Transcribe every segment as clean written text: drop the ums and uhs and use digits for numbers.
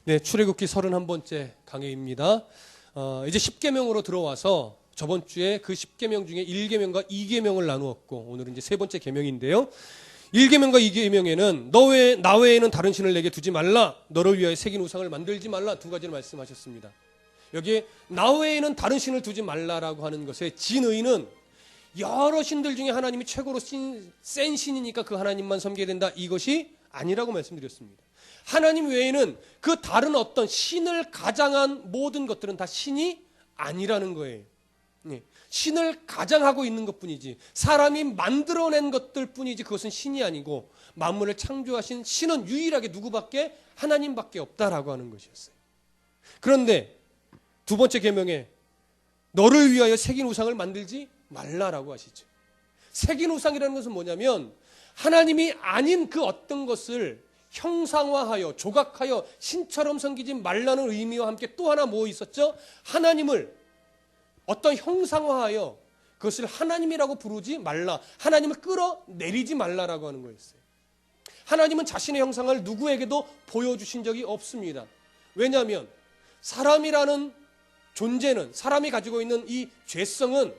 네, 출애굽기 31번째 강해입니다. 이제 10계명으로 들어와서 저번 주에 그 10계명 중에 1계명과 2계명을 나누었고 오늘은 이제 세 번째 계명인데요. 1계명과 2계명에는 나 외에는 다른 신을 내게 두지 말라, 너를 위하여 새긴 우상을 만들지 말라, 두 가지를 말씀하셨습니다. 여기에 나 외에는 다른 신을 두지 말라라고 하는 것의 진의는 여러 신들 중에 하나님이 최고로 센 신이니까 그 하나님만 섬겨야 된다, 이것이 아니라고 말씀드렸습니다. 하나님 외에는 그 다른 어떤 신을 가장한 모든 것들은 다 신이 아니라는 거예요. 신을 가장하고 있는 것뿐이지, 사람이 만들어낸 것들 뿐이지 그것은 신이 아니고, 만물을 창조하신 신은 유일하게 누구밖에? 하나님밖에 없다라고 하는 것이었어요. 그런데 두 번째 계명에 너를 위하여 새긴 우상을 만들지 말라라고 하시죠. 새긴 우상이라는 것은 뭐냐면 하나님이 아닌 그 어떤 것을 형상화하여 조각하여 신처럼 섬기지 말라는 의미와 함께 또 하나 뭐 있었죠? 하나님을 어떤 형상화하여 그것을 하나님이라고 부르지 말라, 하나님을 끌어내리지 말라라고 하는 거였어요. 하나님은 자신의 형상을 누구에게도 보여주신 적이 없습니다. 왜냐하면 사람이라는 존재는, 사람이 가지고 있는 이 죄성은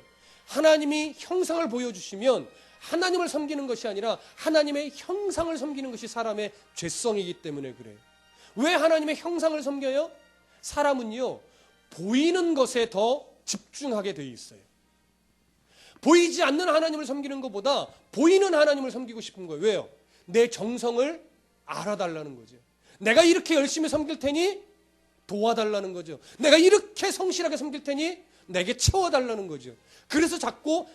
하나님이 형상을 보여주시면 하나님을 섬기는 것이 아니라 하나님의 형상을 섬기는 것이 사람의 죄성이기 때문에 그래요. 왜 하나님의 형상을 섬겨요? 사람은요, 보이는 것에 더 집중하게 되어 있어요. 보이지 않는 하나님을 섬기는 것보다 보이는 하나님을 섬기고 싶은 거예요. 왜요? 내 정성을 알아달라는 거죠. 내가 이렇게 열심히 섬길 테니 도와달라는 거죠. 내가 이렇게 성실하게 섬길 테니 내게 채워달라는 거죠. 그래서 자꾸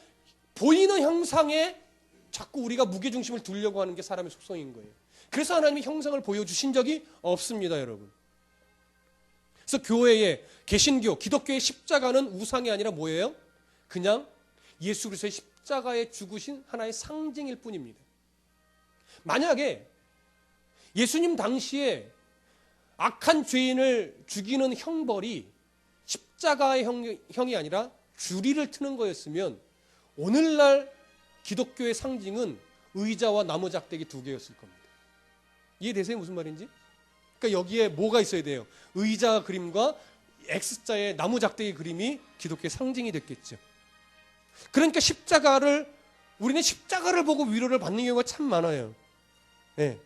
보이는 형상에 자꾸 우리가 무게중심을 두려고 하는 게 사람의 속성인 거예요. 그래서 하나님이 형상을 보여주신 적이 없습니다, 여러분. 그래서 교회의 개신교, 기독교의 십자가는 우상이 아니라 뭐예요? 그냥 예수 그리스도의 십자가에 죽으신 하나의 상징일 뿐입니다. 만약에 예수님 당시에 악한 죄인을 죽이는 형벌이 십자가의 형이 아니라 주리를 트는 거였으면 오늘날 기독교의 상징은 의자와 나무 작대기 두 개였을 겁니다. 이해되세요? 무슨 말인지? 그러니까 여기에 뭐가 있어야 돼요? 의자 그림과 X자의 나무 작대기 그림이 기독교의 상징이 됐겠죠. 그러니까 우리는 십자가를 보고 위로를 받는 경우가 참 많아요. 네.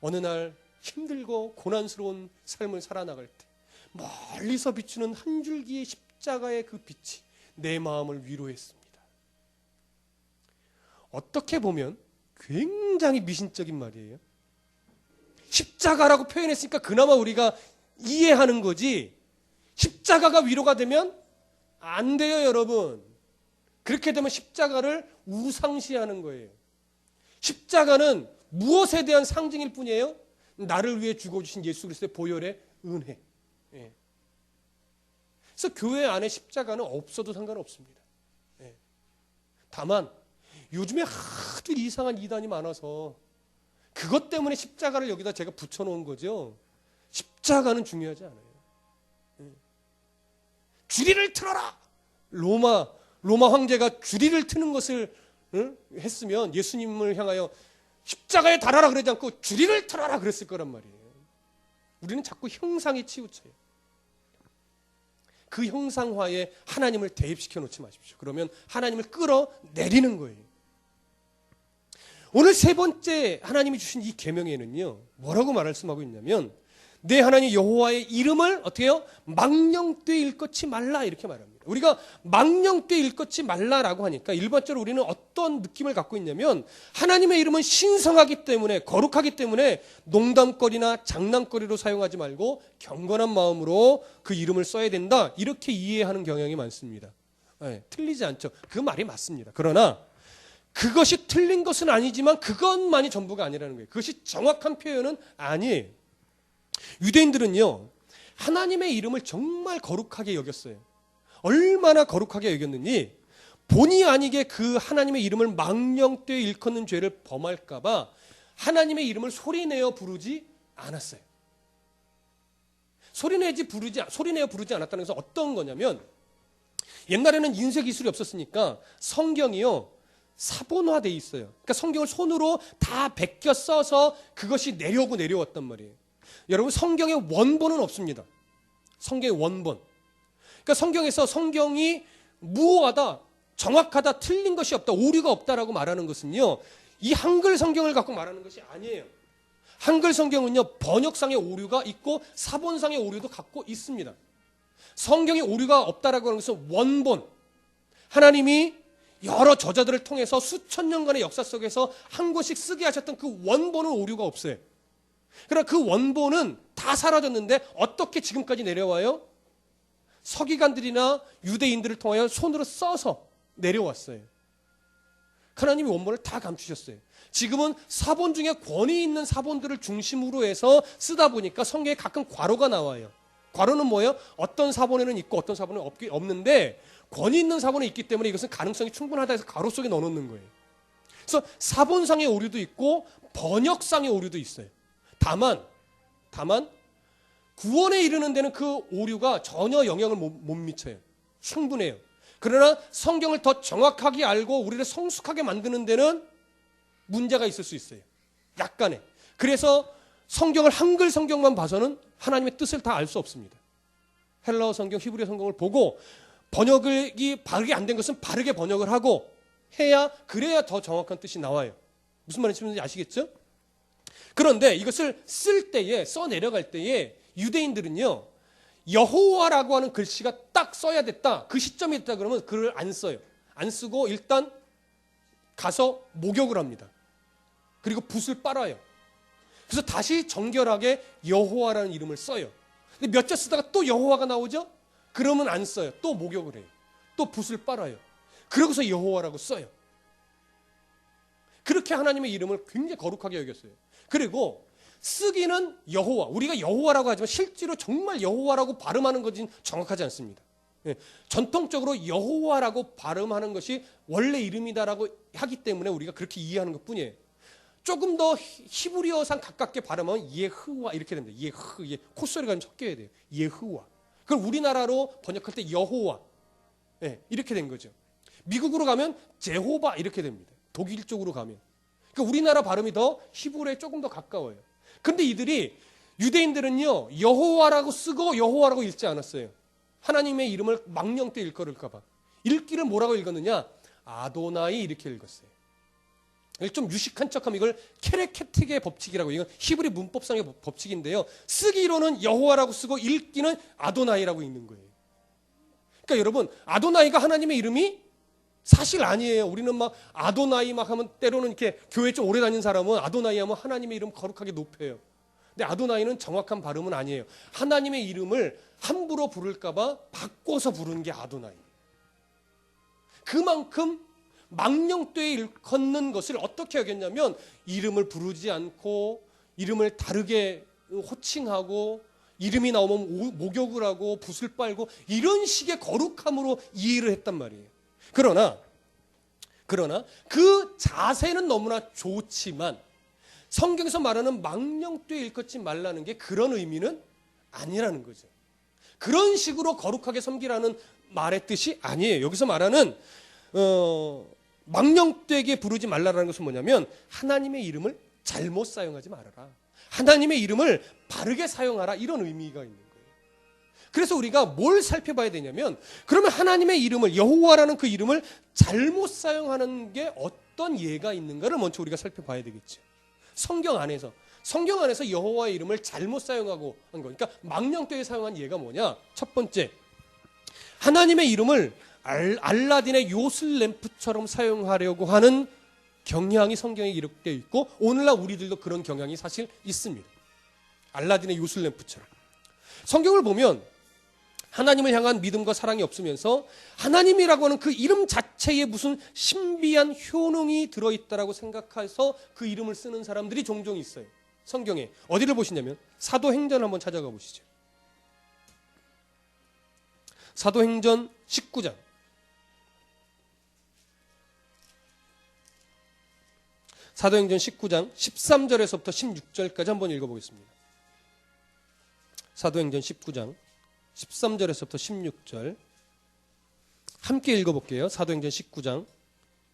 어느 날 힘들고 고난스러운 삶을 살아나갈 때 멀리서 비추는 한 줄기의 십자가의 그 빛이 내 마음을 위로했습니다. 어떻게 보면 굉장히 미신적인 말이에요. 십자가라고 표현했으니까 그나마 우리가 이해하는 거지, 십자가가 위로가 되면 안 돼요, 여러분. 그렇게 되면 십자가를 우상시하는 거예요. 십자가는 무엇에 대한 상징일 뿐이에요? 나를 위해 죽어주신 예수 그리스도의 보혈의 은혜. 예. 그래서 교회 안에 십자가는 없어도 상관없습니다. 예. 다만 요즘에 하도 이상한 이단이 많아서 그것 때문에 십자가를 여기다 제가 붙여놓은 거죠. 십자가는 중요하지 않아요. 예. 주리를 틀어라! 로마 황제가 주리를 트는 것을 했으면 예수님을 향하여 십자가에 달아라 그러지 않고 주리를 틀어라 그랬을 거란 말이에요. 우리는 자꾸 형상에 치우쳐요. 그 형상화에 하나님을 대입시켜 놓지 마십시오. 그러면 하나님을 끌어내리는 거예요. 오늘 세 번째 하나님이 주신 이 계명에는요, 뭐라고 말씀하고 있냐면 내 하나님 여호와의 이름을 어떻게 해요? 망령되이 일컫지 말라, 이렇게 말합니다. 우리가 망령되이 일컫지 말라라고 하니까 일반적으로 우리는 어떤 느낌을 갖고 있냐면 하나님의 이름은 신성하기 때문에, 거룩하기 때문에 농담거리나 장난거리로 사용하지 말고 경건한 마음으로 그 이름을 써야 된다, 이렇게 이해하는 경향이 많습니다. 네, 틀리지 않죠. 그 말이 맞습니다. 그러나 그것이 틀린 것은 아니지만 그것만이 전부가 아니라는 거예요. 그것이 정확한 표현은 아니에요. 유대인들은요, 하나님의 이름을 정말 거룩하게 여겼어요. 얼마나 거룩하게 여겼느니 본의 아니게 그 하나님의 이름을 망령되이 일컫는 죄를 범할까봐 하나님의 이름을 소리내어 부르지 않았어요. 소리내어 부르지 않았다는 것은 어떤 거냐면, 옛날에는 인쇄 기술이 없었으니까 성경이요, 사본화되어 있어요. 그러니까 성경을 손으로 다 베껴 써서 그것이 내려왔단 말이에요. 여러분 성경의 원본은 없습니다. 성경의 원본. 그러니까 성경에서 성경이 무오하다, 정확하다, 틀린 것이 없다, 오류가 없다라고 말하는 것은요, 이 한글 성경을 갖고 말하는 것이 아니에요. 한글 성경은요, 번역상의 오류가 있고 사본상의 오류도 갖고 있습니다. 성경에 오류가 없다라고 하는 것은 원본, 하나님이 여러 저자들을 통해서 수천 년간의 역사 속에서 한 권씩 쓰게 하셨던 그 원본은 오류가 없어요. 그러나 그 원본은 다 사라졌는데 어떻게 지금까지 내려와요? 서기관들이나 유대인들을 통하여 손으로 써서 내려왔어요. 하나님이 원본을 다 감추셨어요. 지금은 사본 중에 권위 있는 사본들을 중심으로 해서 쓰다 보니까 성경에 가끔 괄호가 나와요. 괄호는 뭐예요? 어떤 사본에는 있고 어떤 사본에는 없는데 권위 있는 사본에 있기 때문에 이것은 가능성이 충분하다 해서 괄호 속에 넣어놓는 거예요. 그래서 사본상의 오류도 있고 번역상의 오류도 있어요. 다만 구원에 이르는 데는 그 오류가 전혀 영향을 못 미쳐요. 충분해요. 그러나 성경을 더 정확하게 알고 우리를 성숙하게 만드는 데는 문제가 있을 수 있어요. 약간의. 그래서 성경을 한글 성경만 봐서는 하나님의 뜻을 다 알 수 없습니다. 헬라어 성경, 히브리어 성경을 보고 번역이 바르게 안 된 것은 바르게 번역을 하고 그래야 더 정확한 뜻이 나와요. 무슨 말인지 아시겠죠? 그런데 이것을 쓸 때에, 써 내려갈 때에 유대인들은요, 여호와라고 하는 글씨가 딱 써야 됐다, 그 시점이 됐다 그러면 글을 안 써요. 안 쓰고 일단 가서 목욕을 합니다. 그리고 붓을 빨아요. 그래서 다시 정결하게 여호와라는 이름을 써요. 근데 몇 자 쓰다가 또 여호와가 나오죠? 그러면 안 써요. 또 목욕을 해요. 또 붓을 빨아요. 그러고서 여호와라고 써요. 그렇게 하나님의 이름을 굉장히 거룩하게 여겼어요. 그리고 쓰기는 여호와, 우리가 여호와라고 하지만 실제로 정말 여호와라고 발음하는 것은 정확하지 않습니다. 전통적으로 여호와라고 발음하는 것이 원래 이름이다라고 하기 때문에 우리가 그렇게 이해하는 것뿐이에요. 조금 더 히브리어상 가깝게 발음하면 예흐와 이렇게 됩니다. 콧소리가 좀 섞여야 돼요. 예흐와. 그걸 우리나라로 번역할 때 여호와, 이렇게 된 거죠. 미국으로 가면 제호바 이렇게 됩니다. 독일 쪽으로 가면. 그러니까 우리나라 발음이 더 히브리어에 조금 더 가까워요. 근데 이들이, 유대인들은요, 여호와라고 쓰고 여호와라고 읽지 않았어요. 하나님의 이름을 망령되 일컬을까 봐. 읽기를 뭐라고 읽었느냐? 아도나이 이렇게 읽었어요. 좀 유식한 척하면 이걸 케레케틱의 법칙이라고, 이건 히브리 문법상의 법칙인데요. 쓰기로는 여호와라고 쓰고 읽기는 아도나이라고 읽는 거예요. 그러니까 여러분, 아도나이가 하나님의 이름이 사실 아니에요. 우리는 막 아도나이 막 하면 때로는 이렇게 교회 좀 오래 다닌 사람은 아도나이 하면 하나님의 이름 거룩하게 높여요. 근데 아도나이는 정확한 발음은 아니에요. 하나님의 이름을 함부로 부를까봐 바꿔서 부르는 게 아도나이. 그만큼 망령되이 일컫는 것을 어떻게 여겼냐면, 이름을 부르지 않고 이름을 다르게 호칭하고 이름이 나오면 목욕을 하고 붓을 빨고 이런 식의 거룩함으로 이해를 했단 말이에요. 그러나 그 자세는 너무나 좋지만 성경에서 말하는 망령되이 일컫지 말라는 게 그런 의미는 아니라는 거죠. 그런 식으로 거룩하게 섬기라는 말의 뜻이 아니에요. 여기서 말하는 망령되게 부르지 말라는 것은 뭐냐면, 하나님의 이름을 잘못 사용하지 말아라, 하나님의 이름을 바르게 사용하라, 이런 의미가 있는 거예요. 그래서 우리가 뭘 살펴봐야 되냐면, 그러면 하나님의 이름을, 여호와라는 그 이름을 잘못 사용하는 게 어떤 예가 있는가를 먼저 우리가 살펴봐야 되겠죠. 성경 안에서 여호와의 이름을 잘못 사용하고 한 거, 그러니까 망령되게 사용한 예가 뭐냐? 첫 번째, 하나님의 이름을 알라딘의 요술램프처럼 사용하려고 하는 경향이 성경에 기록되어 있고, 오늘날 우리들도 그런 경향이 사실 있습니다. 알라딘의 요술램프처럼. 성경을 보면 하나님을 향한 믿음과 사랑이 없으면서 하나님이라고 하는 그 이름 자체에 무슨 신비한 효능이 들어있다라고 생각해서 그 이름을 쓰는 사람들이 종종 있어요. 성경에 어디를 보시냐면 사도행전을 한번 찾아가 보시죠. 사도행전 19장. 사도행전 19장 13절에서부터 16절까지 한번 읽어보겠습니다. 사도행전 19장 13절에서부터 16절 함께 읽어볼게요. 사도행전 19장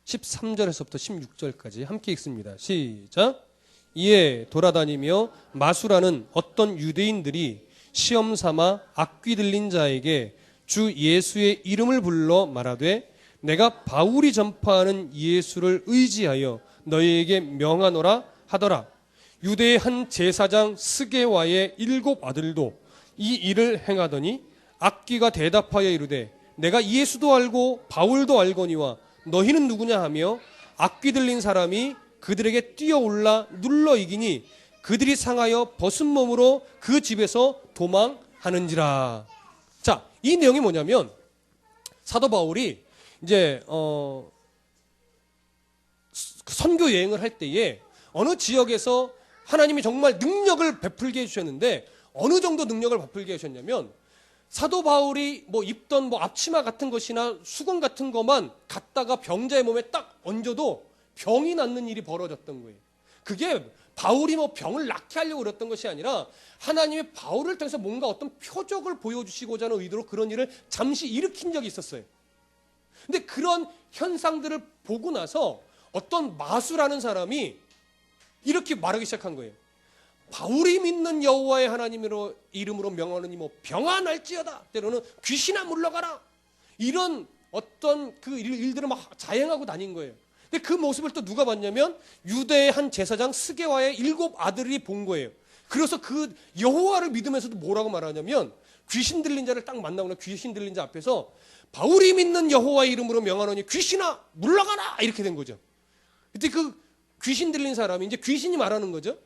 13절에서부터 16절까지 함께 읽습니다. 시작. 이에 돌아다니며 마수라는 어떤 유대인들이 시험 삼아 악귀 들린 자에게 주 예수의 이름을 불러 말하되 내가 바울이 전파하는 예수를 의지하여 너희에게 명하노라 하더라. 유대의 한 제사장 스게와의 7 아들도 이 일을 행하더니 악귀가 대답하여 이르되 내가 예수도 알고 바울도 알거니와 너희는 누구냐 하며 악귀 들린 사람이 그들에게 뛰어올라 눌러 이기니 그들이 상하여 벗은 몸으로 그 집에서 도망하는지라. 자, 이 내용이 뭐냐면 사도 바울이 이제 선교 여행을 할 때에 어느 지역에서 하나님이 정말 능력을 베풀게 해주셨는데 어느 정도 능력을 베풀게 해주셨냐면 사도 바울이 입던 앞치마 같은 것이나 수건 같은 것만 갖다가 병자의 몸에 딱 얹어도 병이 낫는 일이 벌어졌던 거예요. 그게 바울이 병을 낫게 하려고 그랬던 것이 아니라 하나님이 바울을 통해서 뭔가 어떤 표적을 보여주시고자 하는 의도로 그런 일을 잠시 일으킨 적이 있었어요. 근데 그런 현상들을 보고 나서 어떤 마수라는 사람이 이렇게 말하기 시작한 거예요. 바울이 믿는 여호와의 하나님으로 이름으로 명하노니 병아 날지어다. 때로는 귀신아 물러가라. 이런 어떤 그 일들을 막 자행하고 다닌 거예요. 근데 그 모습을 또 누가 봤냐면 유대의 한 제사장 스게와의 7 아들이 본 거예요. 그래서 그 여호와를 믿으면서도 뭐라고 말하냐면 귀신 들린 자를 딱 만나거나 귀신 들린 자 앞에서 바울이 믿는 여호와의 이름으로 명하노니 귀신아 물러가라 이렇게 된 거죠. 그때 그 귀신 들린 사람이 이제 귀신이 말하는 거죠.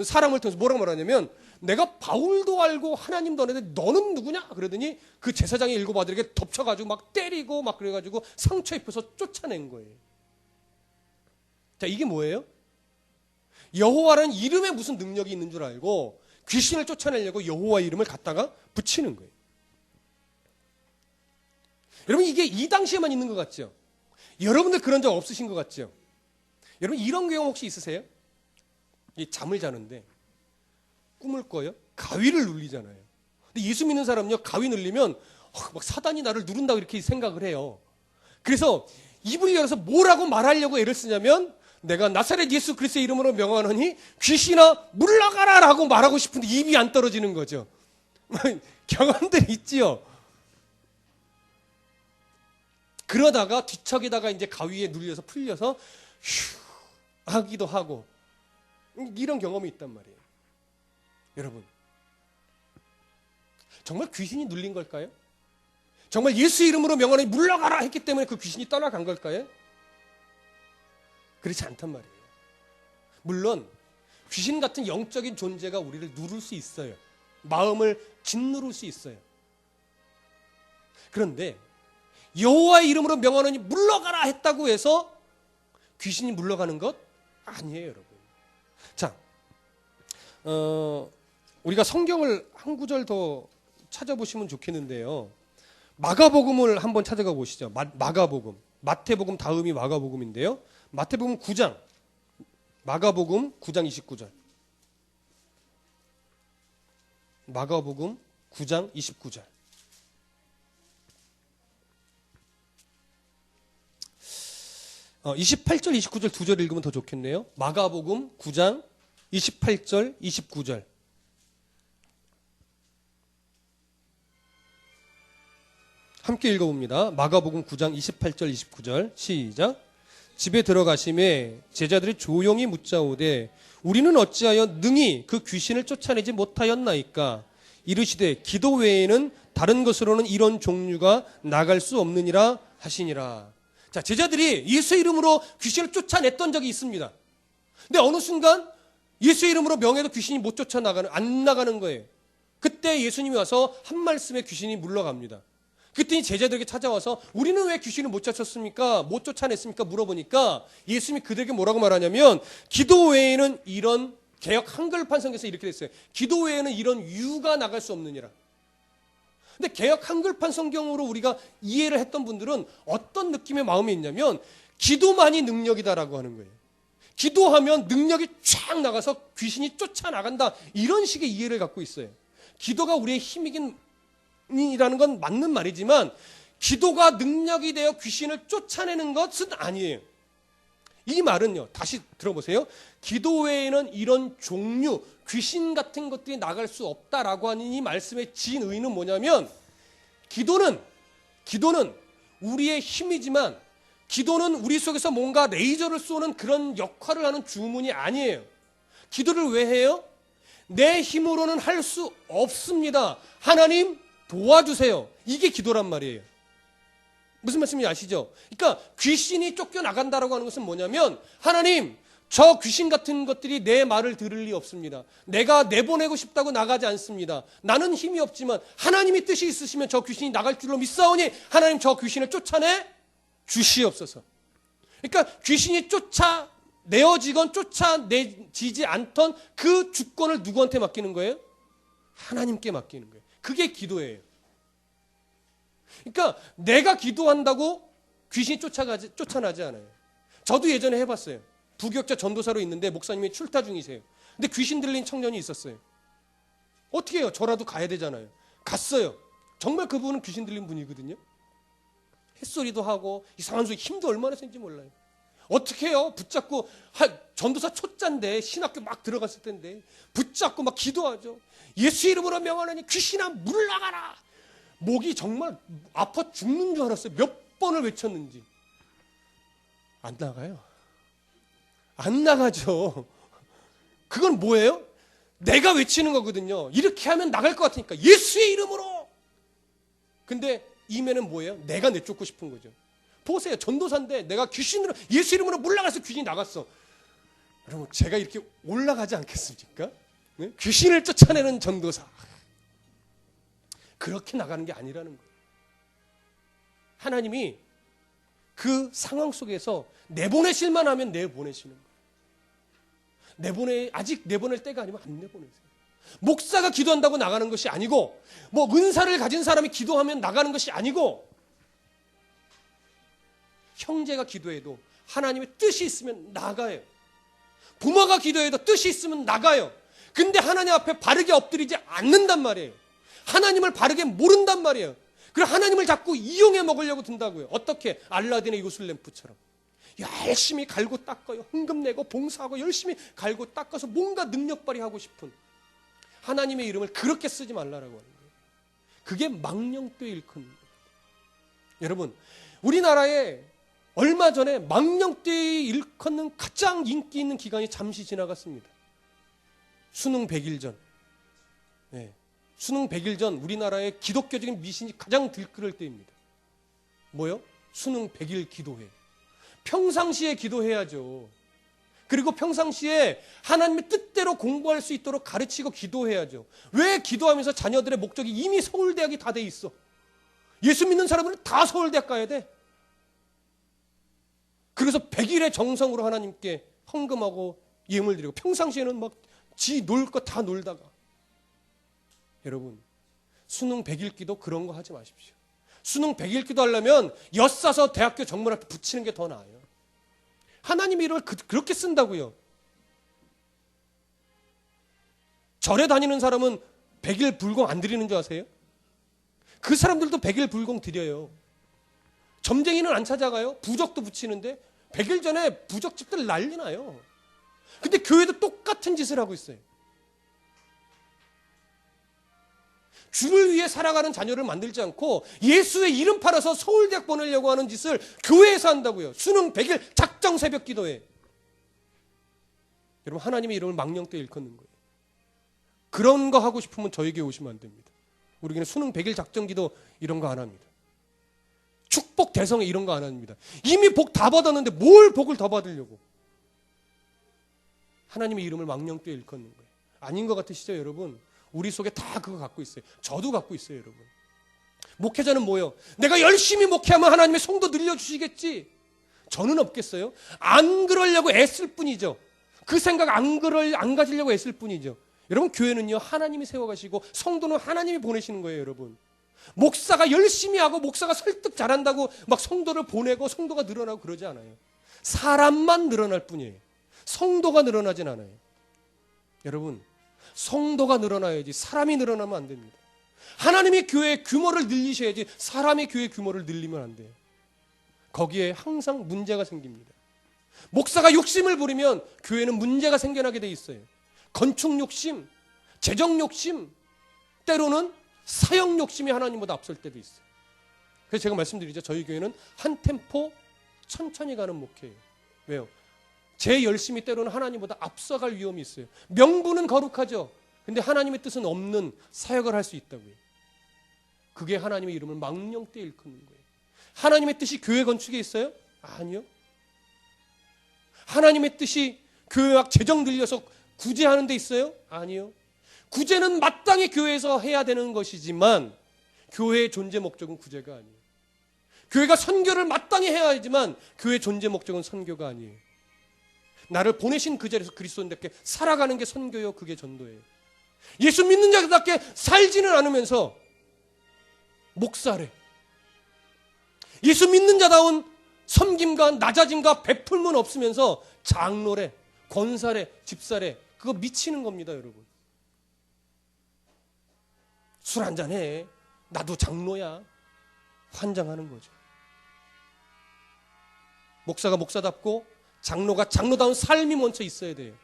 사람을 통해서 뭐라고 말하냐면 내가 바울도 알고 하나님도 아는데 너는 누구냐? 그러더니 그 제사장의 7 아들에게 덮쳐가지고 막 때리고 막 그래가지고 상처 입혀서 쫓아낸 거예요. 자, 이게 뭐예요? 여호와라는 이름에 무슨 능력이 있는 줄 알고 귀신을 쫓아내려고 여호와 이름을 갖다가 붙이는 거예요. 여러분 이게 이 당시에만 있는 것 같죠? 여러분들 그런 적 없으신 것 같죠? 여러분 이런 경험 혹시 있으세요? 이 잠을 자는데 꿈을 꿔요? 가위를 눌리잖아요. 근데 예수 믿는 사람은요 가위 눌리면 막 사단이 나를 누른다고 이렇게 생각을 해요. 그래서 입을 열어서 뭐라고 말하려고 애를 쓰냐면 내가 나사렛 예수 그리스도의 이름으로 명하노니 귀신아 물러가라 라고 말하고 싶은데 입이 안 떨어지는 거죠. 경험들이 있지요. 그러다가 뒤척이다가 이제 가위에 눌려서 풀려서 휴 하기도 하고 이런 경험이 있단 말이에요. 여러분 정말 귀신이 눌린 걸까요? 정말 예수 이름으로 명하노니 물러가라 했기 때문에 그 귀신이 떠나간 걸까요? 그렇지 않단 말이에요. 물론 귀신 같은 영적인 존재가 우리를 누를 수 있어요. 마음을 짓누를 수 있어요. 그런데 여호와의 이름으로 명하노니 물러가라 했다고 해서 귀신이 물러가는 것 아니에요, 여러분. 자, 우리가 성경을 한 구절 더 찾아보시면 좋겠는데요. 마가복음을 한번 찾아가 보시죠. 마가복음. 마태복음 다음이 마가복음인데요. 마태복음 9장. 마가복음 9장 29절. 마가복음 9장 29절. 어, 28절, 29절 두 절 읽으면 더 좋겠네요. 마가복음 9장 28절, 29절. 함께 읽어봅니다. 마가복음 9장 28절, 29절 시작. 집에 들어가심에 제자들이 조용히 묻자오되 우리는 어찌하여 능히 그 귀신을 쫓아내지 못하였나이까? 이르시되 기도 외에는 다른 것으로는 이런 종류가 나갈 수 없느니라 하시니라. 자, 제자들이 예수 이름으로 귀신을 쫓아냈던 적이 있습니다. 근데 어느 순간 예수 이름으로 명해도 귀신이 안 나가는 거예요. 그때 예수님이 와서 한 말씀에 귀신이 물러갑니다. 그랬더니 제자들에게 찾아와서 우리는 왜 귀신을 못 쫓았습니까? 못 쫓아냈습니까? 물어보니까 예수님이 그들에게 뭐라고 말하냐면 기도 외에는 이런 개역 한글판 성경에서 이렇게 됐어요. 기도 외에는 이런 유가 나갈 수 없느니라. 근데 개역 한글판 성경으로 우리가 이해를 했던 분들은 어떤 느낌의 마음이 있냐면 기도만이 능력이다라고 하는 거예요. 기도하면 능력이 쫙 나가서 귀신이 쫓아나간다. 이런 식의 이해를 갖고 있어요. 기도가 우리의 힘이긴 이라는 건 맞는 말이지만 기도가 능력이 되어 귀신을 쫓아내는 것은 아니에요. 이 말은요, 다시 들어보세요. 기도 외에는 이런 종류, 귀신 같은 것들이 나갈 수 없다라고 하는 이 말씀의 진의는 뭐냐면, 기도는 우리의 힘이지만, 기도는 우리 속에서 뭔가 레이저를 쏘는 그런 역할을 하는 주문이 아니에요. 기도를 왜 해요? 내 힘으로는 할 수 없습니다. 하나님 도와주세요. 이게 기도란 말이에요. 무슨 말씀인지 아시죠? 그러니까 귀신이 쫓겨나간다라고 하는 것은 뭐냐면, 하나님, 저 귀신 같은 것들이 내 말을 들을 리 없습니다. 내가 내보내고 싶다고 나가지 않습니다. 나는 힘이 없지만 하나님이 뜻이 있으시면 저 귀신이 나갈 줄로 믿사오니 하나님 저 귀신을 쫓아내 주시옵소서. 그러니까 귀신이 쫓아내어지건 쫓아내지지 않던 그 주권을 누구한테 맡기는 거예요? 하나님께 맡기는 거예요. 그게 기도예요. 그러니까 내가 기도한다고 귀신이 쫓아나지 않아요. 저도 예전에 해봤어요. 부교육자 전도사로 있는데 목사님이 출타 중이세요. 근데 귀신 들린 청년이 있었어요. 어떻게 해요? 저라도 가야 되잖아요. 갔어요. 정말 그분은 귀신 들린 분이거든요. 햇소리도 하고 이상한 소리, 힘도 얼마나 센지 몰라요. 어떻게 해요? 붙잡고, 전도사 초짜인데 신학교 막 들어갔을 텐데 붙잡고 막 기도하죠. 예수 이름으로 명하노니 귀신아 물러가라. 목이 정말 아파 죽는 줄 알았어요. 몇 번을 외쳤는지. 안 나가요. 안 나가죠. 그건 뭐예요? 내가 외치는 거거든요. 이렇게 하면 나갈 것 같으니까 예수의 이름으로. 근데 이면은 뭐예요? 내가 내쫓고 싶은 거죠. 보세요. 전도사인데 내가 귀신으로 예수 이름으로 물러가서 귀신이 나갔어. 여러분, 제가 이렇게 올라가지 않겠습니까? 네? 귀신을 쫓아내는 전도사. 그렇게 나가는 게 아니라는 거예요. 하나님이 그 상황 속에서 내보내실만 하면 내보내시는 거예요. 아직 내보낼 때가 아니면 안 내보내세요. 목사가 기도한다고 나가는 것이 아니고, 뭐 은사를 가진 사람이 기도하면 나가는 것이 아니고, 형제가 기도해도 하나님의 뜻이 있으면 나가요. 부모가 기도해도 뜻이 있으면 나가요. 근데 하나님 앞에 바르게 엎드리지 않는단 말이에요. 하나님을 바르게 모른단 말이에요. 그리고 하나님을 자꾸 이용해 먹으려고 든다고요. 어떻게? 알라딘의 요술 램프처럼 열심히 갈고 닦아요. 헌금 내고 봉사하고 열심히 갈고 닦아서 뭔가 능력 발휘하고 싶은, 하나님의 이름을 그렇게 쓰지 말라라고 하는 거예요. 그게 망령되이 일컫는 거예요. 여러분, 우리나라에 얼마 전에 망령되이 일컫는 가장 인기 있는 기간이 잠시 지나갔습니다. 수능 100일 전. 네. 수능 100일 전 우리나라의 기독교적인 미신이 가장 들끓을 때입니다. 뭐요? 수능 100일 기도회. 평상시에 기도해야죠. 그리고 평상시에 하나님의 뜻대로 공부할 수 있도록 가르치고 기도해야죠. 왜 기도하면서 자녀들의 목적이 이미 서울대학이 다 돼 있어. 예수 믿는 사람들은 다 서울대학 가야 돼. 그래서 100일의 정성으로 하나님께 헌금하고 예물 드리고, 평상시에는 막 지 놀 거 다 놀다가. 여러분, 수능 100일 기도 그런 거 하지 마십시오. 수능 100일 기도 하려면 엿사서 대학교 정문 앞에 붙이는 게 더 나아요. 하나님의 이름을 그렇게 쓴다고요. 절에 다니는 사람은 100일 불공 안 드리는 줄 아세요? 그 사람들도 100일 불공 드려요. 점쟁이는 안 찾아가요. 부적도 붙이는데 100일 전에 부적집들 난리 나요. 근데 교회도 똑같은 짓을 하고 있어요. 주를 위해 살아가는 자녀를 만들지 않고 예수의 이름 팔아서 서울대학 보내려고 하는 짓을 교회에서 한다고요. 수능 100일 작정 새벽 기도회. 여러분, 하나님의 이름을 망령되이 일컫는 거예요. 그런 거 하고 싶으면 저에게 오시면 안 됩니다. 우리는 수능 100일 작정 기도 이런 거 안 합니다. 축복 대성회 이런 거 안 합니다. 이미 복 다 받았는데 뭘 복을 더 받으려고. 하나님의 이름을 망령되이 일컫는 거예요. 아닌 것 같으시죠, 여러분? 우리 속에 다 그거 갖고 있어요. 저도 갖고 있어요, 여러분. 목회자는 뭐예요? 내가 열심히 목회하면 하나님의 성도 늘려주시겠지. 저는 없겠어요? 안 그러려고 애쓸 뿐이죠. 그 생각 안 가지려고 애쓸 뿐이죠. 여러분, 교회는요, 하나님이 세워가시고 성도는 하나님이 보내시는 거예요, 여러분. 목사가 열심히 하고 목사가 설득 잘한다고 막 성도를 보내고 성도가 늘어나고 그러지 않아요. 사람만 늘어날 뿐이에요. 성도가 늘어나진 않아요. 여러분, 성도가 늘어나야지 사람이 늘어나면 안 됩니다. 하나님의 교회의 규모를 늘리셔야지 사람의 교회의 규모를 늘리면 안 돼요. 거기에 항상 문제가 생깁니다. 목사가 욕심을 부리면 교회는 문제가 생겨나게 돼 있어요. 건축 욕심, 재정 욕심, 때로는 사역 욕심이 하나님보다 앞설 때도 있어요. 그래서 제가 말씀드리죠. 저희 교회는 한 템포 천천히 가는 목회예요. 왜요? 제 열심이 때로는 하나님보다 앞서갈 위험이 있어요. 명분은 거룩하죠. 근데 하나님의 뜻은 없는 사역을 할 수 있다고요. 그게 하나님의 이름을 망령되이 일컫는 거예요. 하나님의 뜻이 교회 건축에 있어요? 아니요. 하나님의 뜻이 교회 막 재정 들여서 구제하는 데 있어요? 아니요. 구제는 마땅히 교회에서 해야 되는 것이지만 교회의 존재 목적은 구제가 아니에요. 교회가 선교를 마땅히 해야 하지만 교회의 존재 목적은 선교가 아니에요. 나를 보내신 그 자리에서 그리스도인답게 살아가는 게 선교요, 그게 전도예요. 예수 믿는 자답게 살지는 않으면서 목사래. 예수 믿는 자다운 섬김과 낮아짐과 베풀문 없으면서 장로래, 권사래, 집사래. 그거 미치는 겁니다, 여러분. 술 한잔해. 나도 장로야. 환장하는 거죠. 목사가 목사답고 장로가 장로다운 삶이 먼저 있어야 돼요.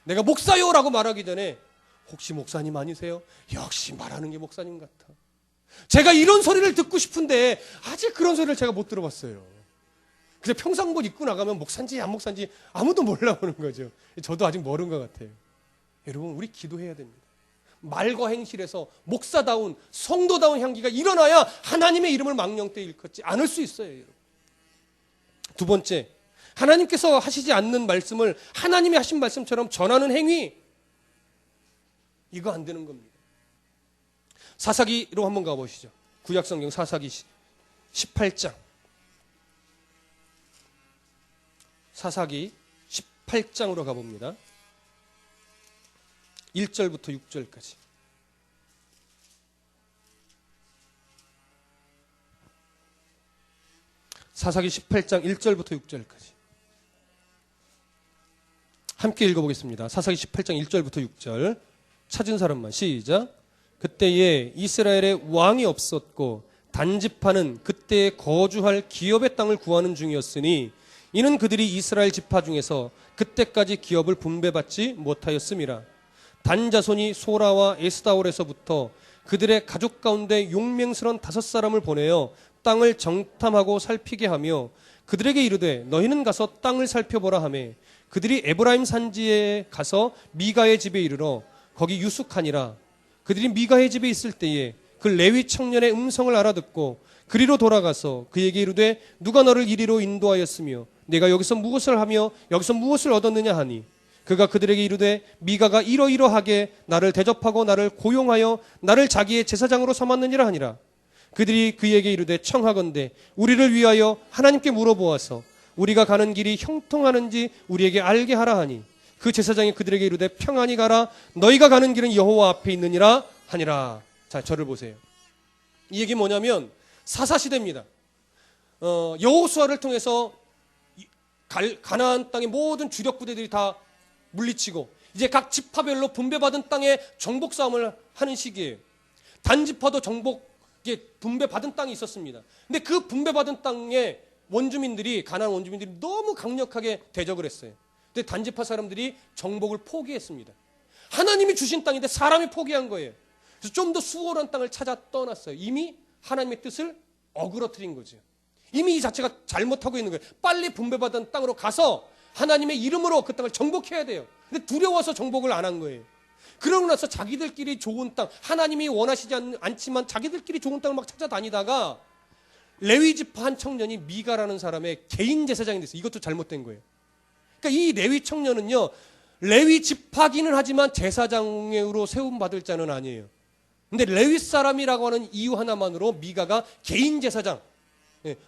내가 목사요라고 말하기 전에 혹시 목사님 아니세요? 역시 말하는 게 목사님 같아. 제가 이런 소리를 듣고 싶은데 아직 그런 소리를 제가 못 들어봤어요. 그래서 평상복 입고 나가면 목사인지 안 목사인지 아무도 몰라보는 거죠. 저도 아직 모르는 것 같아요. 여러분, 우리 기도해야 됩니다. 말과 행실에서 목사다운 성도다운 향기가 일어나야 하나님의 이름을 망령되이 일컫지 않을 수 있어요. 여러분. 두 번째, 하나님께서 하시지 않는 말씀을 하나님이 하신 말씀처럼 전하는 행위, 이거 안 되는 겁니다. 사사기로 한번 가보시죠. 구약성경 사사기 18장. 사사기 18장으로 가봅니다. 1절부터 6절까지. 사사기 18장 1절부터 6절까지. 함께 읽어보겠습니다. 사사기 18장 1절부터 6절. 찾은 사람만 시작. 그때에 이스라엘에 왕이 없었고 단지파는 그때에 거주할 기업의 땅을 구하는 중이었으니 이는 그들이 이스라엘 지파 중에서 그때까지 기업을 분배받지 못하였음이라. 단 자손이 소라와 에스다올에서부터 그들의 가족 가운데 용맹스런 5사람을 보내어 땅을 정탐하고 살피게 하며 그들에게 이르되 너희는 가서 땅을 살펴보라 하매 그들이 에브라임 산지에 가서 미가의 집에 이르러 거기 유숙하니라. 그들이 미가의 집에 있을 때에 그 레위 청년의 음성을 알아듣고 그리로 돌아가서 그에게 이르되 누가 너를 이리로 인도하였으며 내가 여기서 무엇을 하며 여기서 무엇을 얻었느냐 하니 그가 그들에게 이르되 미가가 이러이러하게 나를 대접하고 나를 고용하여 나를 자기의 제사장으로 삼았느니라 하니라. 그들이 그에게 이르되 청하건대 우리를 위하여 하나님께 물어보아서 우리가 가는 길이 형통하는지 우리에게 알게 하라 하니 그 제사장이 그들에게 이르되 평안히 가라 너희가 가는 길은 여호와 앞에 있느니라 하니라. 자, 저를 보세요. 이 얘기 뭐냐면 사사시대입니다. 여호수아를 통해서 가나안 땅의 모든 주력 부대들이 다 물리치고 이제 각 지파별로 분배받은 땅에 정복 싸움을 하는 시기예요. 단지파도 정복에 분배받은 땅이 있었습니다. 근데 그 분배받은 땅에 원주민들이 가나안 원주민들이 너무 강력하게 대적을 했어요. 근데 단지파 사람들이 정복을 포기했습니다. 하나님이 주신 땅인데 사람이 포기한 거예요. 그래서 좀 더 수월한 땅을 찾아 떠났어요. 이미 하나님의 뜻을 어그러뜨린 거죠. 이미 이 자체가 잘못하고 있는 거예요. 빨리 분배받은 땅으로 가서 하나님의 이름으로 그 땅을 정복해야 돼요. 근데 두려워서 정복을 안 한 거예요. 그러고 나서 자기들끼리 좋은 땅, 하나님이 원하시지 않지만 자기들끼리 좋은 땅을 막 찾아다니다가 레위 지파 한 청년이 미가라는 사람의 개인 제사장이 됐어요. 이것도 잘못된 거예요. 그러니까 이 레위 청년은요, 레위 지파기는 하지만 제사장으로 세움받을 자는 아니에요. 근데 레위 사람이라고 하는 이유 하나만으로 미가가 개인 제사장,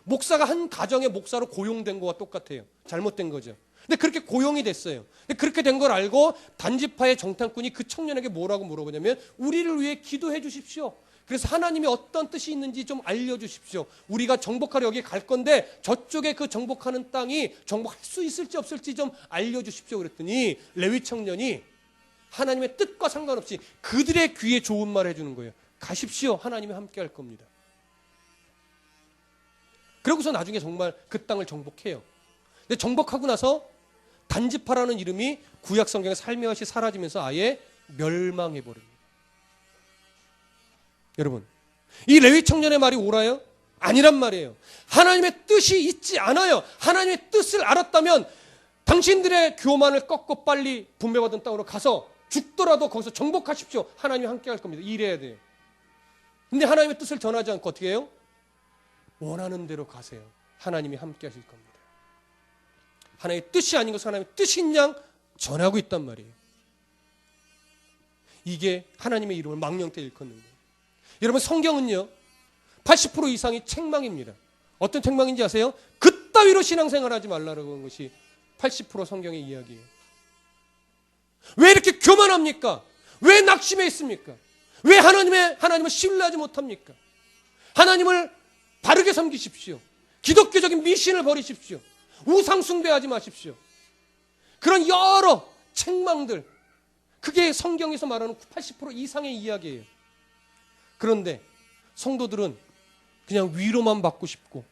목사가 한 가정의 목사로 고용된 거와 똑같아요. 잘못된 거죠. 근데 그렇게 고용이 됐어요. 근데 그렇게 된 걸 알고 단지파의 정탐꾼이 그 청년에게 뭐라고 물어보냐면 우리를 위해 기도해 주십시오. 그래서 하나님이 어떤 뜻이 있는지 좀 알려주십시오. 우리가 정복하러 여기 갈 건데 저쪽에 그 정복하는 땅이 정복할 수 있을지 없을지 좀 알려주십시오. 그랬더니 레위 청년이 하나님의 뜻과 상관없이 그들의 귀에 좋은 말 해주는 거예요. 가십시오. 하나님이 함께 할 겁니다. 그러고서 나중에 정말 그 땅을 정복해요. 근데 정복하고 나서 단지파라는 이름이 구약 성경에 살며시 사라지면서 아예 멸망해버립니다. 여러분, 이 레위 청년의 말이 옳아요? 아니란 말이에요. 하나님의 뜻이 있지 않아요. 하나님의 뜻을 알았다면 당신들의 교만을 꺾고 빨리 분배받은 땅으로 가서 죽더라도 거기서 정복하십시오. 하나님이 함께 할 겁니다. 이래야 돼요. 근데 하나님의 뜻을 전하지 않고 어떻게 해요? 원하는 대로 가세요. 하나님이 함께 하실 겁니다. 하나님의 뜻이 아닌 것을 하나님의 뜻인 양 전하고 있단 말이에요. 이게 하나님의 이름을 망령되이 일컫는 거예요. 여러분, 성경은요 80% 이상이 책망입니다. 어떤 책망인지 아세요? 그따위로 신앙생활하지 말라고 하는 것이 80% 성경의 이야기예요. 왜 이렇게 교만합니까? 왜 낙심해 있습니까? 왜 하나님을 신뢰하지 못합니까? 하나님을 바르게 섬기십시오. 기독교적인 미신을 버리십시오. 우상 숭배하지 마십시오. 그런 여러 책망들, 그게 성경에서 말하는 80% 이상의 이야기예요. 그런데 성도들은 그냥 위로만 받고 싶고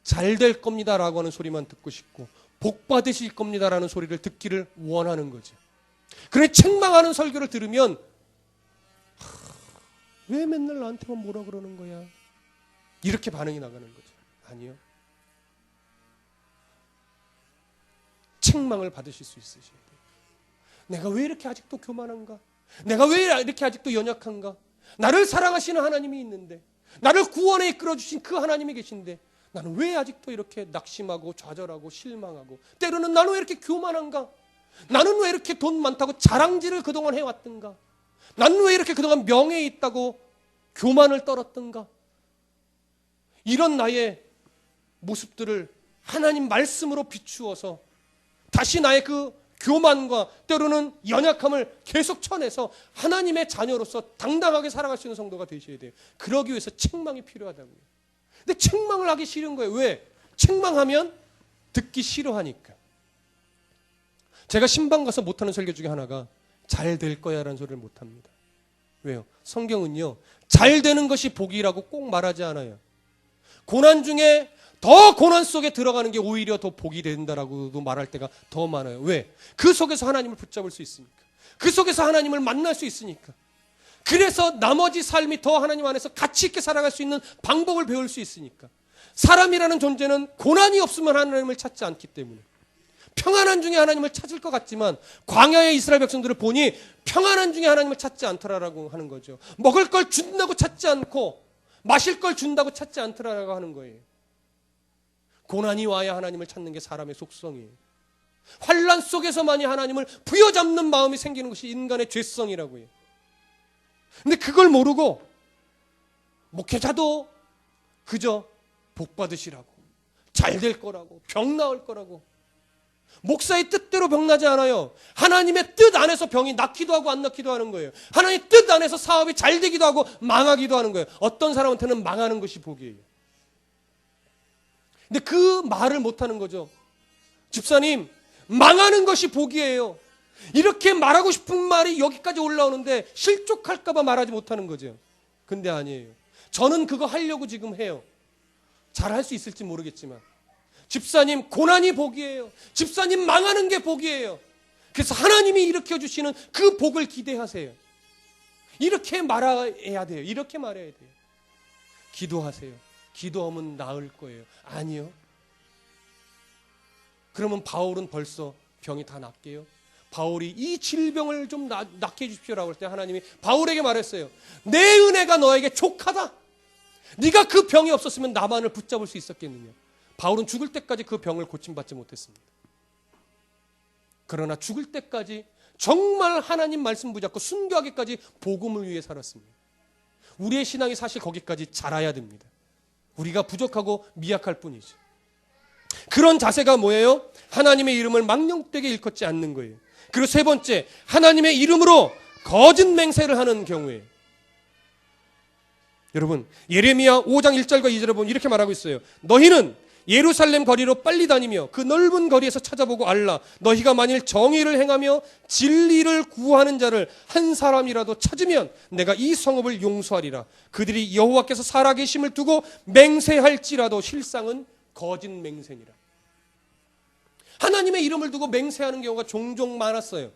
잘 될 겁니다라고 하는 소리만 듣고 싶고 복 받으실 겁니다라는 소리를 듣기를 원하는 거죠. 그래 책망하는 설교를 들으면 왜 맨날 나한테만 뭐라 그러는 거야? 이렇게 반응이 나가는 거죠. 아니요. 책망을 받으실 수 있으셔야 돼요. 내가 왜 이렇게 아직도 교만한가? 내가 왜 이렇게 아직도 연약한가? 나를 사랑하시는 하나님이 있는데, 나를 구원에 이끌어주신 그 하나님이 계신데 나는 왜 아직도 이렇게 낙심하고 좌절하고 실망하고, 때로는 나는 왜 이렇게 교만한가? 나는 왜 이렇게 돈 많다고 자랑질을 그동안 해왔던가? 나는 왜 이렇게 그동안 명예에 있다고 교만을 떨었던가? 이런 나의 모습들을 하나님 말씀으로 비추어서 다시 나의 그 교만과 때로는 연약함을 계속 쳐내서 하나님의 자녀로서 당당하게 살아갈 수 있는 성도가 되셔야 돼요. 그러기 위해서 책망이 필요하다고요. 근데 책망을 하기 싫은 거예요. 왜? 책망하면 듣기 싫어하니까. 제가 신방 가서 못하는 설교 중에 하나가 잘 될 거야 라는 소리를 못합니다. 왜요? 성경은요 잘 되는 것이 복이라고 꼭 말하지 않아요. 고난 중에 더 고난 속에 들어가는 게 오히려 더 복이 된다라고도 말할 때가 더 많아요. 왜? 그 속에서 하나님을 붙잡을 수 있으니까. 그 속에서 하나님을 만날 수 있으니까. 그래서 나머지 삶이 더 하나님 안에서 가치 있게 살아갈 수 있는 방법을 배울 수 있으니까. 사람이라는 존재는 고난이 없으면 하나님을 찾지 않기 때문에. 평안한 중에 하나님을 찾을 것 같지만 광야의 이스라엘 백성들을 보니 평안한 중에 하나님을 찾지 않더라라고 하는 거죠. 먹을 걸 준다고 찾지 않고 마실 걸 준다고 찾지 않더라라고 하는 거예요. 고난이 와야 하나님을 찾는 게 사람의 속성이에요. 환난 속에서만이 하나님을 부여잡는 마음이 생기는 것이 인간의 죄성이라고 해요. 근데 그걸 모르고 목회자도 그저 복 받으시라고, 잘 될 거라고, 병 나을 거라고. 목사의 뜻대로 병 나지 않아요. 하나님의 뜻 안에서 병이 낫기도 하고 안 낫기도 하는 거예요. 하나님의 뜻 안에서 사업이 잘 되기도 하고 망하기도 하는 거예요. 어떤 사람한테는 망하는 것이 복이에요. 근데 그 말을 못하는 거죠. 집사님, 망하는 것이 복이에요. 이렇게 말하고 싶은 말이 여기까지 올라오는데 실족할까 봐 말하지 못하는 거죠. 근데 아니에요. 저는 그거 하려고 지금 해요. 잘할 수 있을지 모르겠지만. 집사님, 고난이 복이에요. 집사님, 망하는 게 복이에요. 그래서 하나님이 일으켜주시는 그 복을 기대하세요. 이렇게 말해야 돼요. 이렇게 말해야 돼요. 기도하세요. 기도하면 나을 거예요. 아니요. 그러면 바울은 벌써 병이 다 낫게요. 바울이 이 질병을 좀 낫게 해주십시오라고 할 때 하나님이 바울에게 말했어요. 내 은혜가 너에게 족하다. 네가 그 병이 없었으면 나만을 붙잡을 수 있었겠느냐. 바울은 죽을 때까지 그 병을 고침받지 못했습니다. 그러나 죽을 때까지 정말 하나님 말씀 붙잡고 순교하기까지 복음을 위해 살았습니다. 우리의 신앙이 사실 거기까지 자라야 됩니다. 우리가 부족하고 미약할 뿐이죠. 그런 자세가 뭐예요? 하나님의 이름을 망령되게 일컫지 않는 거예요. 그리고 세 번째, 하나님의 이름으로 거짓 맹세를 하는 경우에 여러분 예레미야 5장 1절과 2절에 보면 이렇게 말하고 있어요. 너희는 예루살렘 거리로 빨리 다니며 그 넓은 거리에서 찾아보고 알라. 너희가 만일 정의를 행하며 진리를 구하는 자를 한 사람이라도 찾으면 내가 이 성읍을 용서하리라. 그들이 여호와께서 살아계심을 두고 맹세할지라도 실상은 거짓 맹세니라. 하나님의 이름을 두고 맹세하는 경우가 종종 많았어요.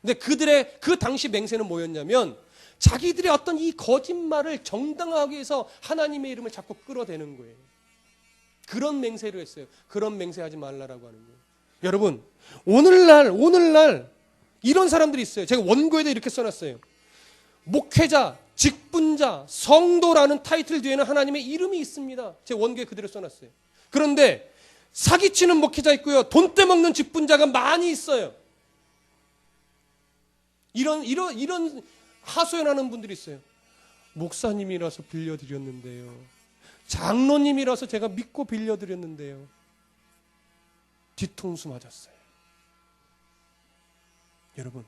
근데 그들의 그 당시 맹세는 뭐였냐면 자기들의 어떤 이 거짓말을 정당화하기 위해서 하나님의 이름을 자꾸 끌어대는 거예요. 그런 맹세를 했어요. 그런 맹세하지 말라라고 하는 거예요. 여러분, 오늘날 이런 사람들이 있어요. 제가 원고에도 이렇게 써놨어요. 목회자, 직분자, 성도라는 타이틀 뒤에는 하나님의 이름이 있습니다. 제 원고에 그대로 써놨어요. 그런데 사기치는 목회자 있고요. 돈 떼먹는 직분자가 많이 있어요. 이런 하소연하는 분들이 있어요. 목사님이라서 빌려드렸는데요. 장로님이라서 제가 믿고 빌려드렸는데요. 뒤통수 맞았어요. 여러분,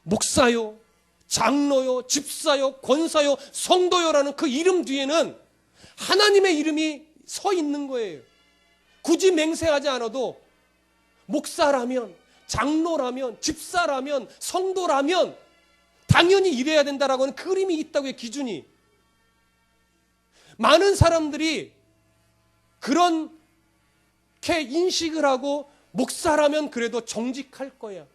목사요, 장로요, 집사요, 권사요, 성도요라는 그 이름 뒤에는 하나님의 이름이 서 있는 거예요. 굳이 맹세하지 않아도 목사라면, 장로라면, 집사라면, 성도라면 당연히 이래야 된다라고 하는 그림이 있다고요, 기준이. 많은 사람들이 그렇게 인식을 하고 목사라면 그래도 정직할 거야,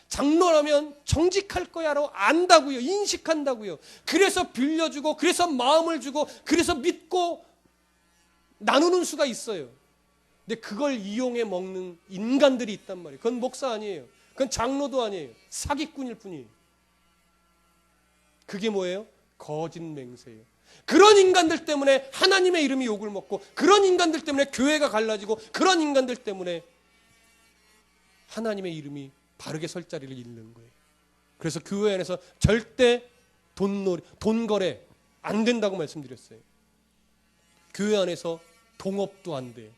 장로라면 정직할 거야라고 안다고요. 인식한다고요. 그래서 빌려주고, 그래서 마음을 주고, 그래서 믿고 나누는 수가 있어요. 근데 그걸 이용해 먹는 인간들이 있단 말이에요. 그건 목사 아니에요. 그건 장로도 아니에요. 사기꾼일 뿐이에요. 그게 뭐예요? 거짓 맹세예요. 그런 인간들 때문에 하나님의 이름이 욕을 먹고, 그런 인간들 때문에 교회가 갈라지고, 그런 인간들 때문에 하나님의 이름이 바르게 설 자리를 잃는 거예요. 그래서 교회 안에서 절대 돈 거래 안 된다고 말씀드렸어요. 교회 안에서 동업도 안 돼요.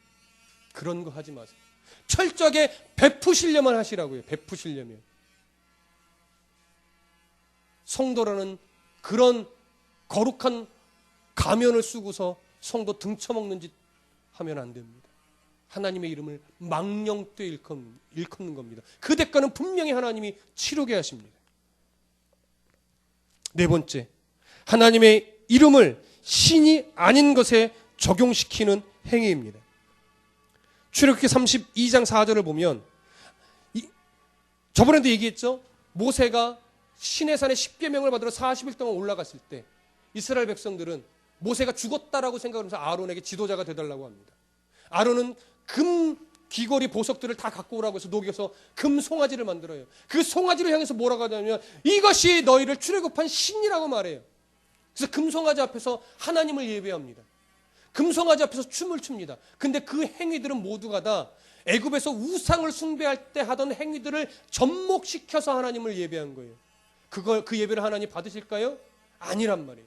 그런 거 하지 마세요. 철저하게 베푸시려면 하시라고요. 베푸시려면. 성도라는 그런 거룩한 가면을 쓰고서 성도 등쳐먹는 짓 하면 안 됩니다. 하나님의 이름을 망령되이 일컫는 겁니다. 그 대가는 분명히 하나님이 치르게 하십니다. 네 번째, 하나님의 이름을 신이 아닌 것에 적용시키는 행위입니다. 출애굽기 32장 4절을 보면, 저번에도 얘기했죠. 모세가 시내산에 십계명을 받으러 40일 동안 올라갔을 때 이스라엘 백성들은 모세가 죽었다라고 생각하면서 아론에게 지도자가 되달라고 합니다. 아론은 금 귀걸이 보석들을 다 갖고 오라고 해서 녹여서 금 송아지를 만들어요. 그 송아지를 향해서 뭐라고 하냐면 이것이 너희를 출애굽한 신이라고 말해요. 그래서 금 송아지 앞에서 하나님을 예배합니다. 금 송아지 앞에서 춤을 춥니다. 근데 그 행위들은 모두가 다 애굽에서 우상을 숭배할 때 하던 행위들을 접목시켜서 하나님을 예배한 거예요. 그 예배를 하나님 받으실까요? 아니란 말이에요.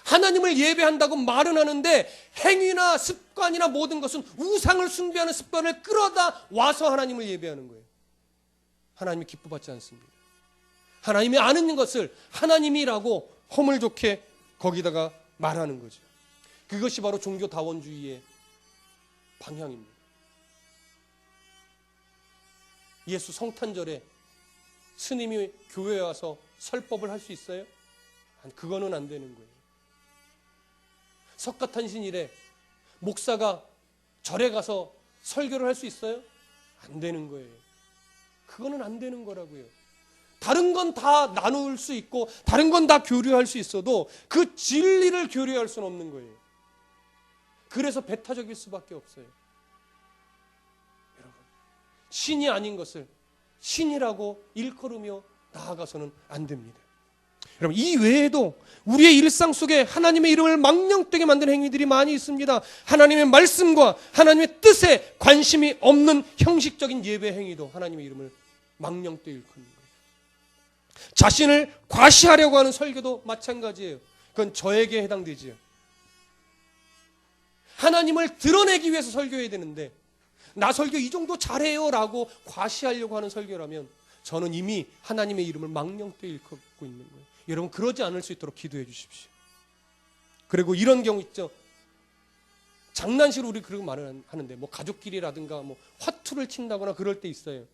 하나님을 예배한다고 말은 하는데 행위나 습관이나 모든 것은 우상을 숭배하는 습관을 끌어다 와서 하나님을 예배하는 거예요. 하나님이 기뻐받지 않습니다. 하나님이 아는 것을 하나님이라고 허물 좋게 거기다가 말하는 거죠. 그것이 바로 종교다원주의의 방향입니다. 예수 성탄절에 스님이 교회에 와서 설법을 할 수 있어요? 그거는 안 되는 거예요. 석가탄신일에 목사가 절에 가서 설교를 할 수 있어요? 안 되는 거예요. 그거는 안 되는 거라고요. 다른 건 다 나눌 수 있고 다른 건 다 교류할 수 있어도 그 진리를 교류할 수는 없는 거예요. 그래서 배타적일 수밖에 없어요. 여러분, 신이 아닌 것을 신이라고 일컬으며 나아가서는 안 됩니다. 여러분, 이 외에도 우리의 일상 속에 하나님의 이름을 망령되게 만드는 행위들이 많이 있습니다. 하나님의 말씀과 하나님의 뜻에 관심이 없는 형식적인 예배 행위도 하나님의 이름을 망령되게 일컫는 거예요. 자신을 과시하려고 하는 설교도 마찬가지예요. 그건 저에게 해당되지요. 하나님을 드러내기 위해서 설교해야 되는데 나 설교 이 정도 잘해요 라고 과시하려고 하는 설교라면 저는 이미 하나님의 이름을 망령되게 일컫고 있는 거예요. 여러분, 그러지 않을 수 있도록 기도해 주십시오. 그리고 이런 경우 있죠. 장난식으로 우리 그런 말을 하는데 뭐 가족끼리라든가 뭐 화투를 친다거나 그럴 때 있어요.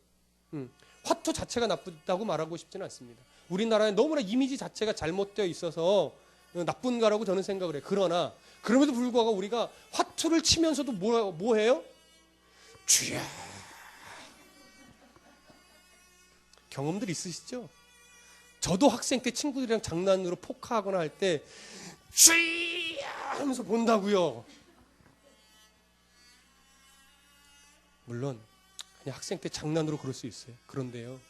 화투 자체가 나쁘다고 말하고 싶지는 않습니다. 우리나라에 너무나 이미지 자체가 잘못되어 있어서 나쁜 거라고 저는 생각을 해요. 그러나 그럼에도 불구하고 우리가 화투를 치면서도 뭐 해요? 주여. 경험들 있으시죠? 저도 학생 때 친구들이랑 장난으로 포카하거나 할 때 주여 하면서 본다고요. 물론 그냥 학생 때 장난으로 그럴 수 있어요. 그런데요,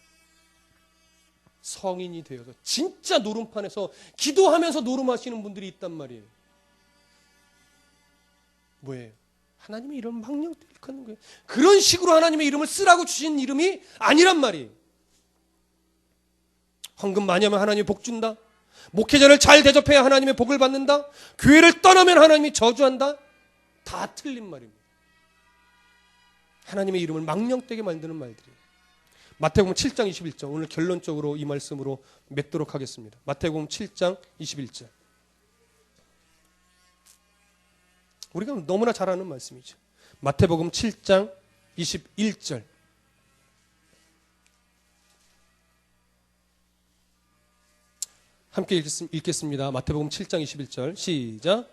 성인이 되어서 진짜 노름판에서 기도하면서 노름하시는 분들이 있단 말이에요. 뭐예요? 하나님의 이름 망령되게 일컫는 거예요. 그런 식으로 하나님의 이름을 쓰라고 주신 이름이 아니란 말이에요. 헌금 많이 하면 하나님이 복 준다. 목회자를 잘 대접해야 하나님의 복을 받는다. 교회를 떠나면 하나님이 저주한다. 다 틀린 말입니다. 하나님의 이름을 망령되게 만드는 말들이에요. 마태복음 7장 21절, 오늘 결론적으로 이 말씀으로 맺도록 하겠습니다. 마태복음 7장 21절. 우리가 너무나 잘 아는 말씀이죠. 마태복음 7장 21절. 함께 읽겠습니다. 마태복음 7장 21절 시작.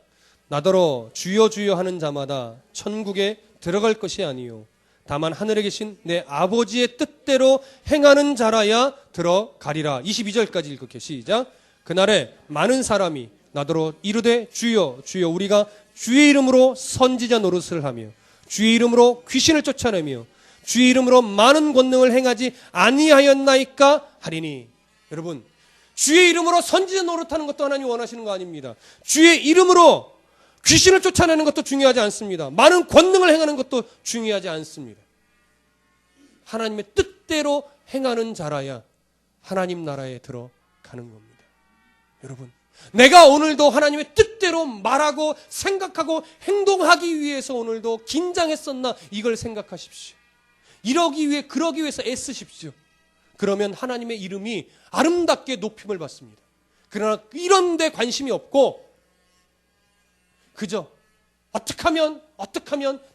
나더러 주여 주여 하는 자마다 천국에 들어갈 것이 아니요 다만 하늘에 계신 내 아버지의 뜻대로 행하는 자라야 들어가리라. 22절까지 읽을게요. 시작. 그날에 많은 사람이 나더러 이르되 주여 주여 우리가 주의 이름으로 선지자 노릇을 하며 주의 이름으로 귀신을 쫓아내며 주의 이름으로 많은 권능을 행하지 아니하였나이까 하리니. 여러분, 주의 이름으로 선지자 노릇하는 것도 하나님 원하시는 거 아닙니다. 주의 이름으로 귀신을 쫓아내는 것도 중요하지 않습니다. 많은 권능을 행하는 것도 중요하지 않습니다. 하나님의 뜻대로 행하는 자라야 하나님 나라에 들어가는 겁니다. 여러분, 내가 오늘도 하나님의 뜻대로 말하고 생각하고 행동하기 위해서 오늘도 긴장했었나, 이걸 생각하십시오. 이러기 위해, 그러기 위해서 애쓰십시오. 그러면 하나님의 이름이 아름답게 높임을 받습니다. 그러나 이런 데 관심이 없고 그저 어떻게 하면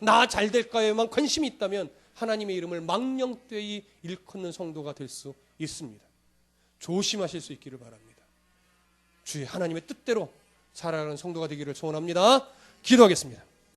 나 잘 될까에만 관심이 있다면 하나님의 이름을 망령되이 일컫는 성도가 될 수 있습니다. 조심하실 수 있기를 바랍니다. 주의 하나님의 뜻대로 살아가는 성도가 되기를 소원합니다. 기도하겠습니다.